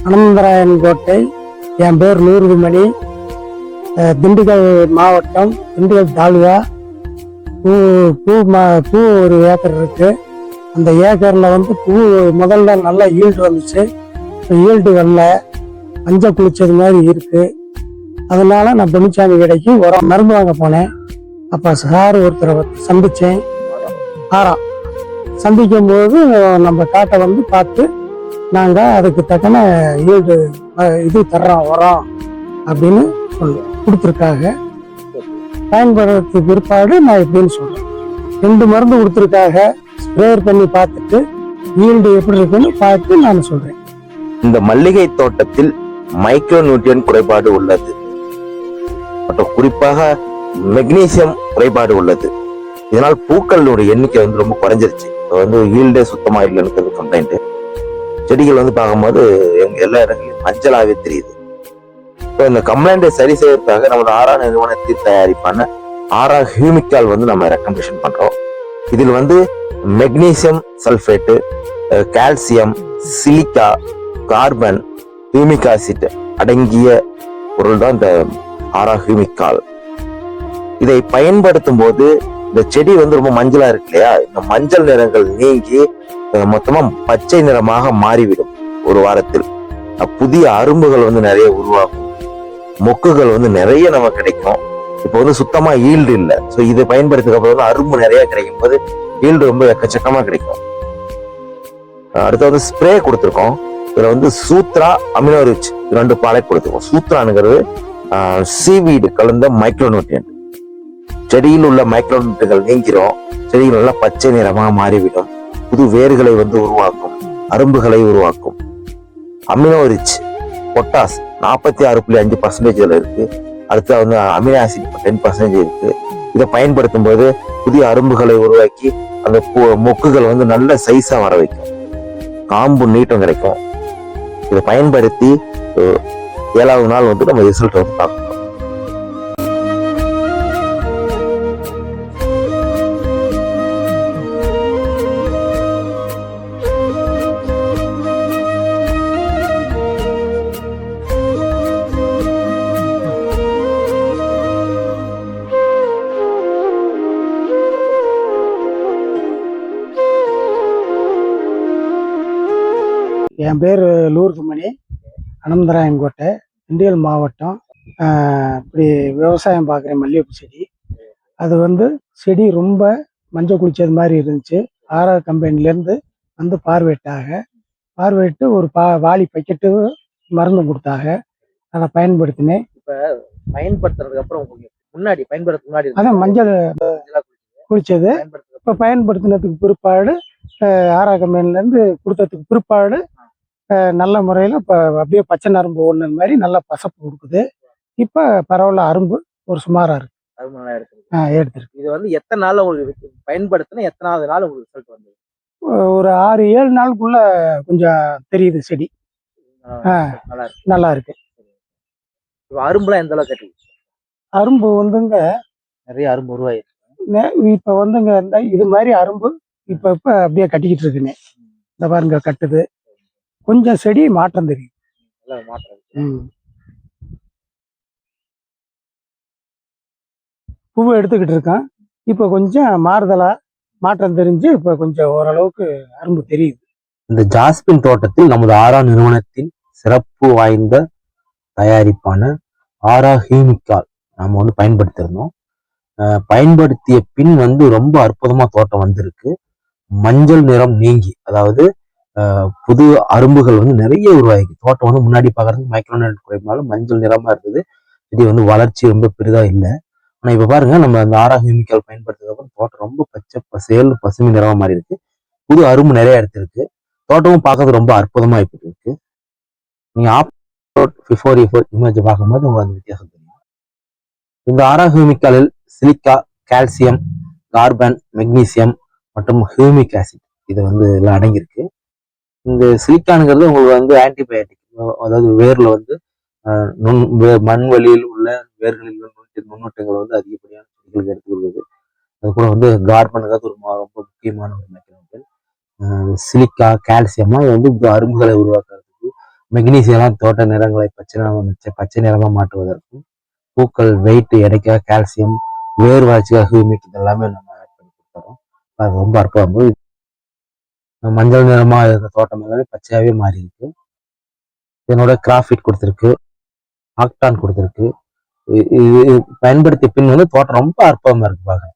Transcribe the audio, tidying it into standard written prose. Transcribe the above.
அனந்தராயன் கோட்டை. என் பேர் நூறுமணி. திண்டுக்கல் மாவட்டம், திண்டுக்கல் தாலுகா. பூ பூ பூ ஒரு ஏக்கர் இருக்கு. அந்த ஏக்கரில் வந்து பூ முதல்ல நல்லா ஈல்டு வந்துச்சு. ஈல்டு வரல, மஞ்சள் குளிச்சது மாதிரி இருக்கு. அதனால நான் பொன்னிச்சாமி கடைக்கு உரம் மருந்து வாங்க போனேன். அப்போ சார் ஒருத்தரை சந்தித்தேன். ஆறாம் சந்திக்கும் போது நம்ம காட்டை வந்து பார்த்து நாங்கள் அதுக்கு தக்கன ஈல்டு இது தர்றோம் உரம் அப்படின்னு கொடுத்துருக்காங்க. பயன்படுறதுக்கு பிற்பாடு நான் எப்படின்னு சொல்றேன். 2 மருந்து கொடுத்துருக்காக, ஸ்ப்ரேயர் பண்ணி பார்த்துட்டு ஈல்டு எப்படி இருக்குன்னு பார்த்து நான் சொல்றேன். இந்த மல்லிகை தோட்டத்தில் மைக்ரோ நியூட்ரியன் குறைபாடு உள்ளது மற்றும் குறிப்பாக மெக்னீசியம் குறைபாடு உள்ளது. இதனால் பூக்களுடைய எண்ணிக்கை வந்து ரொம்ப குறைஞ்சிருச்சு. ஈல்டே சுத்தமா இல்லைன்னு கம்ப்ளைண்ட். செடிகள் வந்து பார்க்கும்போது எல்லா இடங்களையும் மஞ்சளாவே தெரியுது. இந்த கம்ப்ளைண்டை சரி செய்யறதுக்காக நமது ஆரா நிறுவனத்தில் தயாரிப்பான ஆரா ஹியூமிக்கால் வந்து நம்ம ரெக்கமெண்டேஷன் பண்றோம். இதில் வந்து magnesium sulphate, calcium, silica, carbon, humic acid அடங்கிய பொருள் தான் இந்த ஆரா ஹியூமிக்கால். இதை பயன்படுத்தும் போது இந்த செடி வந்து ரொம்ப மஞ்சளா இருக்கு இல்லையா, இந்த மஞ்சள் நிறங்கள் நீங்கி மொத்தமா பச்சை நிறமாக மாறிவிடும். ஒரு வாரத்தில் புதிய அரும்புகள் வந்து நிறைய உருவாகும், மொக்குகள் வந்து நிறைய நமக்கு கிடைக்கும். இப்போ வந்து சுத்தமா ஈல்டு இல்லை. ஸோ இதை பயன்படுத்துக்கு அப்புறம் அரும்பு நிறைய கிடைக்கும் போது ஈல்டு ரொம்ப எக்கச்சக்கமா கிடைக்கும். அடுத்து வந்து ஸ்ப்ரே கொடுத்துருக்கோம். இதுல வந்து சூத்ரா, அமினோ ரிச் 2 ப்ராடக்ட் கொடுத்துருக்கோம். சூத்ரானுங்கிறது சீவீடு கலந்த மைக்ரோநியூட்ரியன். செடியில் உள்ள மைக்ரோநியூட்ரியன்கள் நீங்கிறோம், செடிகள் நல்லா பச்சை நிறமாக மாறிவிடும், புது வேர்களை வந்து உருவாக்கும், அரும்புகளை உருவாக்கும். அமினோ ரிச் பொட்டாஸ் 46.5% இருக்கு. அடுத்து வந்து அமினோ ஆசிட் 10% இருக்கு. இதை பயன்படுத்தும் போது புதிய அரும்புகளை உருவாக்கி அந்த மொக்குகள் வந்து நல்ல சைஸா வர வைக்கும், காம்பு நீட்டம் கிடைக்கும். இதை பயன்படுத்தி 7வது நாள் வந்து நம்ம ரிசல்ட் வந்து பார்க்கணும். என் பேர் நூறுமணி, அனந்தராயன் கோட்டை, திண்டுக்கல் மாவட்டம். இப்படி விவசாயம் பார்க்குறேன். மல்லிகைப்பூ செடி, அது வந்து செடி ரொம்ப மஞ்சள் குளிச்சது மாதிரி இருந்துச்சு. ஆரா கம்பெனிலேருந்து வந்து பார்வையிட்டு ஒரு வாளி பக்கெட்டு மருந்து கொடுத்தாங்க. அதை பயன்படுத்தினேன். இப்போ பயன்படுத்துறதுக்கு அப்புறம் முன்னாடி முன்னாடி அதான் மஞ்சள் குளிச்சது. இப்போ பயன்படுத்தினதுக்கு பிற்பாடு ஆரா கம்பெனிலேருந்து கொடுத்ததுக்கு பிற்பாடு நல்ல முறையில் இப்போ அப்படியே பச்சை நரம்பு ஒன்று மாதிரி நல்லா பசப்பு கொடுக்குது. இப்போ பரவாயில்ல, அரும்பு ஒரு சுமாராக இருக்கு. எடுத்துருக்கு. இது வந்து எத்தனை நாள் உங்களுக்கு பயன்படுத்தினா எத்தனாவது நாள் உங்களுக்கு ரிசல்ட் வந்து? ஒரு 6-7 நாளுக்குள்ள கொஞ்சம் தெரியுது செடி. நல்லா இருக்கு. அரும்புலாம் எந்த அளவுக்கு கட்டி? அரும்பு வந்துங்க நிறைய அரும்பு உருவாயிருக்கு. இப்போ வந்துங்க இந்த இது மாதிரி அரும்பு இப்போ அப்படியே கட்டிக்கிட்டு இருக்குன்னு இந்த பாருங்க கட்டுது. கொஞ்சம் செடி மாற்றம் தெரியும். பூவை எடுத்துக்கிட்டு இருக்கான். இப்போ கொஞ்சம் மாற்றம் தெரிஞ்சு இப்போ கொஞ்சம் ஓரளவுக்கு அரும்பு தெரியுது. இந்த ஜாஸ்மின் தோட்டத்தில் நமது ஆரா நிறுவனத்தின் சிறப்பு வாய்ந்த தயாரிப்பான ஆரா ஹியூமிக்கால் நாம வந்து பயன்படுத்திருந்தோம். பயன்படுத்திய பின் வந்து ரொம்ப அற்புதமா தோட்டம் வந்திருக்கு. மஞ்சள் நிறம் நீங்கி, அதாவது புது அரும்புகள் வந்து நிறைய உருவாகி, தோட்டம் வந்து முன்னாடி பார்க்கறதுக்கு மைக்ரோநியூட்ரியன் குறைபாடு மஞ்சள் நிறமா இருக்குது. இது வந்து வளர்ச்சி ரொம்ப பெரிதா இல்லை. ஆனா இப்ப பாருங்க, நம்ம அந்த ஆரா ஹியூமிக்கால் பயன்படுத்துறதுக்கு அப்புறம் தோட்டம் ரொம்ப பச்சை பசேல் பசுமை நிறமா மாறி இருக்கு. புது அரும்பு நிறைய எடுத்திருக்கு. தோட்டமும் பார்க்கறது ரொம்ப அற்புதமா இப்ப இருக்கு. நீங்க பிஃபோர் இமேஜ் பார்க்கும்போது உங்களுக்கு அந்த வித்தியாசம் தெரியும். இந்த ஆரா ஹியூமிக்காலில் சிலிக்கா, கால்சியம், கார்பன், மெக்னீசியம் மற்றும் ஹியூமிக் ஆசிட் இது வந்து எல்லாம் அடங்கியிருக்கு. இந்த சிலிக்கானுங்கிறது உங்களுக்கு வந்து ஆன்டிபயோட்டிக், அதாவது வேர்ல வந்து மண் வழியில் உள்ள வேர்களில் நுண்ணூட்டங்களை வந்து அதிகப்படியான செடிகளுக்கு எடுத்துக்கொள்வது. அது கூட வந்து கார்பனுங்கிறது ஒரு ரொம்ப முக்கியமான ஒரு மெக்கானிக்கல். சிலிக்கா, கால்சியம்லாம் வந்து அரும்புகளை உருவாக்குறதுக்கு, மெக்னீசியம் தோட்ட நிறங்களை பச்சை நிறமா மாற்றுவதற்கும், பூக்கள் வெயிட் எடைக்காக கால்சியம், வேர் வளர்ச்சிக்காக ஹியூமிக், இதெல்லாமே நம்ம ஆட் பண்ணி கொடுத்துறோம். அது ரொம்ப அற்புதம். மஞ்சள் நிறமா இருந்த தோட்டம் எல்லாமே பச்சையாவே மாறி இருக்கு. இதனோட கிராஃபிட் கொடுத்துருக்கு, ஆக்டான் கொடுத்துருக்கு. இது பயன்படுத்திய பின் தோட்டம் ரொம்ப அற்புதமா இருக்கு பாக்க.